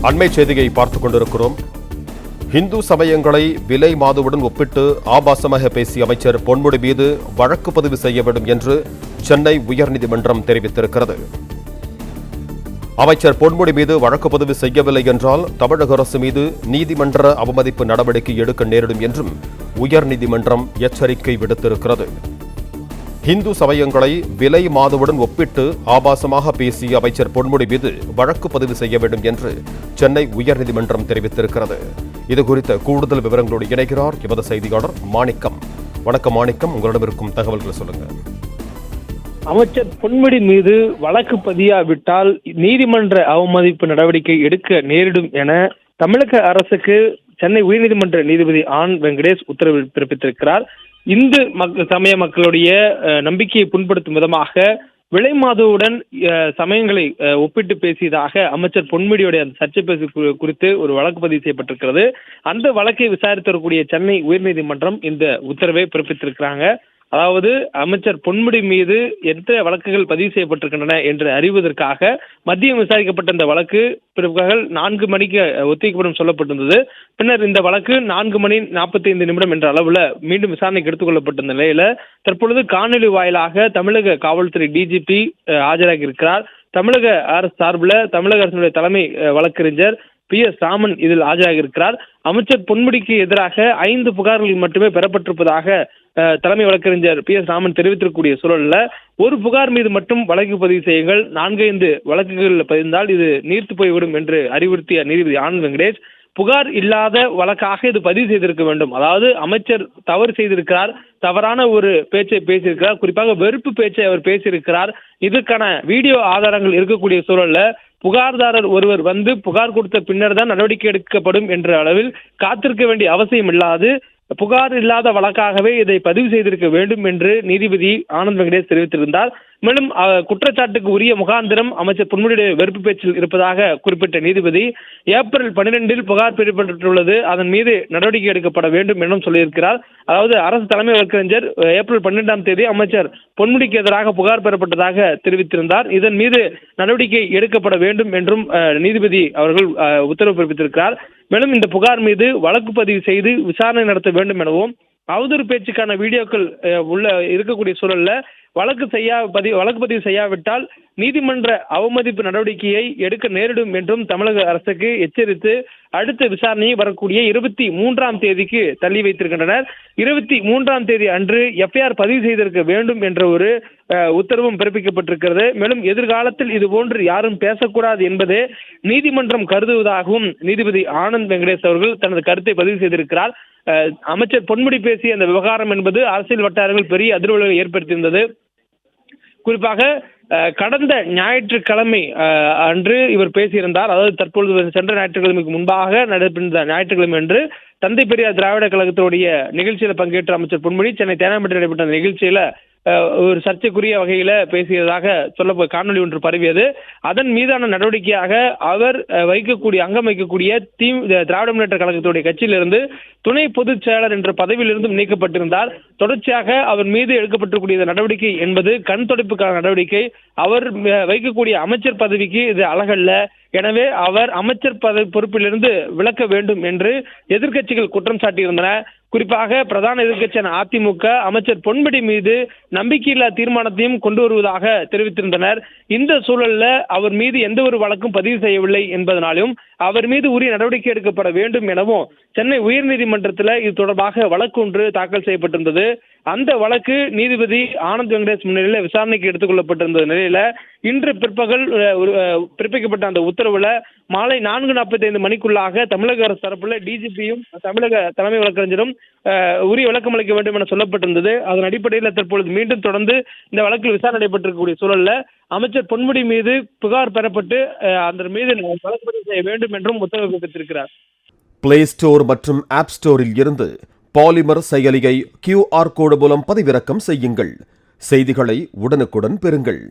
அண்மை செய்தியை பார்த்துக் கொண்டிருக்கிறோம். இந்து சமயங்களை விலை மாதுவுடன் ஒப்பிட்டு ஆபாசமாக பேசிய அமைச்சர் பொன்முடி மீது வழக்கு பதிவு செய்ய வேண்டும் என்று சென்னை உயர்நீதிமன்றம் தெரிவித்திருக்கிறது. அமைச்சர் பொன்முடி மீது வழக்கு பதிவு செய்யவில்லை என்றால் தமிழக அரசு மீது நீதிமன்ற அவமதிப்பு நடவடிக்கை எடுக்க நேரிடும் என்றும் உயர்நீதிமன்றம் எச்சரிக்கை விடுத்திருக்கிறது. இந்து சமயங்களை விலை மாதுவுடன் ஒப்பிட்டு ஆபாசமாக பேசிய அமைச்சர் பொன்முடி மீது வழக்கு பதிவு செய்ய வேண்டும் என்று சென்னை உயர்நீதிமன்றம் தெரிவித்திருக்கிறது. இதுகுறித்த கூடுதல் விவரங்களோடு இணைகிறார் எமது செய்தியாளர் மாணிக்கம். வணக்கம் மாணிக்கம், உங்களிடம் இருக்கும் தகவல்களை சொல்லுங்க. அமைச்சர் பொன்முடி மீது வழக்கு பதியாவிட்டால் நீதிமன்ற அவமதிப்பு நடவடிக்கை எடுக்க நேரிடும் என தமிழக அரசுக்கு சென்னை உயர்நீதிமன்ற நீதிபதி ஆனந்த் வெங்கடேஷ் உத்தரவு பிறப்பித்திருக்கிறார். இந்து சமய மக்களுடைய நம்பிக்கையை புண்படுத்தும் விதமாக விலை மாதுவுடன் சமயங்களை ஒப்பிட்டு பேசியதாக அமைச்சர் பொன்முடியுடைய அந்த சர்ச்சை பேச்சு குறித்து ஒரு வழக்கு பதிவு செய்யப்பட்டிருக்கிறது. அந்த வழக்கை விசாரித்து வரக்கூடிய சென்னை உயர்நீதிமன்றம் இந்த உத்தரவை பிறப்பித்திருக்கிறாங்க. அதாவது அமைச்சர் பொன்முடி மீது எத்தனை வழக்குகள் பதிவு செய்யப்பட்டிருக்கின்றன என்று அறிவதற்காக மதியம் விசாரிக்கப்பட்ட இந்த வழக்கு பிற்பகல் 4 மணிக்கு ஒத்திவைக்கப்படும் சொல்லப்பட்டிருந்தது. பின்னர் இந்த வழக்கு 4 மணி 45 நிமிடம் என்ற அளவில் மீண்டும் விசாரணைக்கு எடுத்துக் கொள்ளப்பட்ட நிலையில தற்பொழுது காணொலி வாயிலாக தமிழக காவல்துறை டிஜிபி ஆஜராகி இருக்கிறார். தமிழக அரசு சார்பில் தமிழக அரசினுடைய தலைமை வழக்கறிஞர் PS ராமன் இதில் ஆஜராகி இருக்கிறார். அமைச்சர் பொன்முடிக்கு எதிராக 5 புகார்கள் மட்டுமே பெறப்பட்டிருப்பதாக தலைமை வழக்கறிஞர் PS ராமன் தெரிவித்திருக்கக்கூடிய சூழல்ல ஒரு புகார் மீது மட்டும் வழக்கு பதிவு செய்யுங்கள், 4-5 வழக்குகள் பதிந்தால் இது நீர்த்து போய்விடும் என்று அறிவுறுத்திய நீதிபதி ஆனந்த் வெங்கடேஷ் புகார் இல்லாத வழக்காக இது பதிவு செய்திருக்க வேண்டும். அதாவது அமைச்சர் தவறு செய்திருக்கிறார், தவறான ஒரு பேச்சை பேசியிருக்கிறார், குறிப்பாக வெறுப்பு பேச்சை அவர் பேசியிருக்கிறார். இதற்கான வீடியோ ஆதாரங்கள் இருக்கக்கூடிய சூழல்ல புகார்தாரர் ஒருவர் வந்து புகார் கொடுத்த பின்னர் தான் நடவடிக்கை எடுக்கப்படும் என்ற அளவில் காத்திருக்க வேண்டிய அவசியம் இல்லாது புகார் இல்லாத வழக்காகவே இதை பதிவு செய்திருக்க வேண்டும் என்று நீதிபதி ஆனந்த் வெங்கடேஷ் தெரிவித்திருந்தார். மேலும் குற்றச்சாட்டுக்கு உரிய முகாந்திரம் அமைச்சர் பொன்முடியுடைய வெறுப்பு பேச்சில் இருப்பதாக குறிப்பிட்ட நீதிபதி ஏப்ரல் 12 புகார் பெறப்பட்டுள்ளது, அதன் மீது நடவடிக்கை எடுக்கப்பட வேண்டும் என்றும் சொல்லியிருக்கிறார். அதாவது அரசு தலைமை வழக்கறிஞர் ஏப்ரல் 12 அமைச்சர் பொன்முடிக்கு எதிராக புகார் பெறப்பட்டதாக தெரிவித்திருந்தார். இதன் மீது நடவடிக்கை எடுக்கப்பட வேண்டும் என்றும் நீதிபதி அவர்கள் உத்தரவு பிறப்பித்திருக்கிறார். மேலும் இந்த புகார் மீது வழக்கு பதிவு செய்து விசாரணை நடத்த வேண்டும் எனவும் அவதூறு பேச்சுக்கான வீடியோக்கள் உள்ள இருக்கக்கூடிய சூழல்ல வழக்கு பதிவு செய்யாவிட்டால் நீதிமன்ற அவமதிப்பு நடவடிக்கையை எடுக்க நேரிடும் என்றும் தமிழக அரசுக்கு எச்சரித்து அடுத்த விசாரணையை வரக்கூடிய 23ஆம் தேதிக்கு தள்ளி வைத்திருக்கின்றனர். 23ஆம் தேதி அன்று FIR பதிவு செய்திருக்க வேண்டும் என்ற ஒரு உத்தரவும் பிறப்பிக்கப்பட்டிருக்கிறது. மேலும் எதிர்காலத்தில் இதுபோன்று யாரும் பேசக்கூடாது என்பதே நீதிமன்றம் கருதுவதாகவும் நீதிபதி ஆனந்த் வெங்கடேஷ் அவர்கள் தனது கருத்தை பதிவு செய்திருக்கிறார். அமைச்சர் பொன்முடி பேசிய அந்த விவகாரம் என்பது அரசியல் வட்டாரங்கள் பெரிய அதிர்வலைகளை ஏற்படுத்தியிருந்தது. குறிப்பாக கடந்த ஞாயிற்றுக்கிழமை அன்று இவர் பேசியிருந்தார். அதாவது தற்பொழுது சென்ற ஞாயிற்றுக்கிழமைக்கு முன்பாக நடைபெற்ற ஞாயிற்றுக்கிழமை அன்று தந்தை பெரியார் திராவிட கழகத்தினுடைய நிகழ்ச்சியில பங்கேற்ற அமைச்சர் பொன்முடி சென்னை தேனாம்பேட்டையில் நடைபெற்ற நிகழ்ச்சியில ஒரு சர்ச்சைக்குரிய வகையில பேசியதாக காணொலி ஒன்று பரவியது. அதன் மீதான நடவடிக்கையாக அவர் அங்கம் வைக்கக்கூடிய திராவிட முன்னேற்ற கழகத்துடைய கட்சியிலிருந்து துணை பொதுச் செயலாளர் என்ற பதவியிலிருந்தும் நீக்கப்பட்டிருந்தார். தொடர்ச்சியாக அவர் மீது எடுக்கப்பட்டிருக்கூடிய நடவடிக்கை என்பது கண் துடைப்புக்கான நடவடிக்கை. அவர் வைக்கக்கூடிய அமைச்சர் பதவிக்கு இது அழகல்ல. எனவே அவர் அமைச்சர் பொறுப்பிலிருந்து விலக்க வேண்டும் என்று எதிர்க்கட்சிகள் குற்றம் சாட்டியிருந்தன. குறிப்பாக பிரதான எதிர்க்கட்சியான அதிமுக அமைச்சர் பொன்முடி மீது நம்பிக்கையில்லா தீர்மானத்தையும் கொண்டு வருவதாக தெரிவித்திருந்தனர். இந்த சூழல்ல அவர் மீது எந்த ஒரு வழக்கும் பதிவு செய்யவில்லை என்பதனாலும் அவர் மீது உரிய நடவடிக்கை எடுக்கப்பட வேண்டும் எனவும் சென்னை உயர்நீதிமன்றத்தில் இது தொடர்பாக வழக்கு ஒன்று தாக்கல் செய்யப்பட்டிருந்தது. அந்த வழக்கு நீதிபதி ஆனந்த் வெங்கடேஷ் முன்னிலையில் விசாரணைக்கு எடுத்துக் கொள்ளப்பட்டிருந்த நிலையில இன்று பிற்பகல் பிறப்பிக்கப்பட்ட அந்த உத்தரவுல மாலை 4:45 மணிக்குள்ளாக தமிழக அரசு தரப்புல டிஜிபியும் தமிழக தலைமை வழக்கறிஞரும் உரிய விளக்கம் அளிக்க வேண்டும் என சொல்லப்பட்டிருந்தது. அதன் அடிப்படையில் தற்பொழுது மீண்டும் தொடர்ந்து இந்த வழக்கில் விசாரணை நடைபெற்றிருக்கக்கூடிய சூழல்ல அமைச்சர் பொன்முடி மீது புகார் பெறப்பட்டு அதன் மீது வழக்கு பதிவு செய்ய வேண்டும் என்றும் உத்தரவு பிறப்பித்திருக்கிறார். பிளே ஸ்டோர் மற்றும் ஆப் ஸ்டோரில் இருந்து பாலிமர் செயலியை QR கோடு மூலம் பதிவிறக்கம் செய்யுங்கள். செய்திகளை உடனுக்குடன் பெறுங்கள்.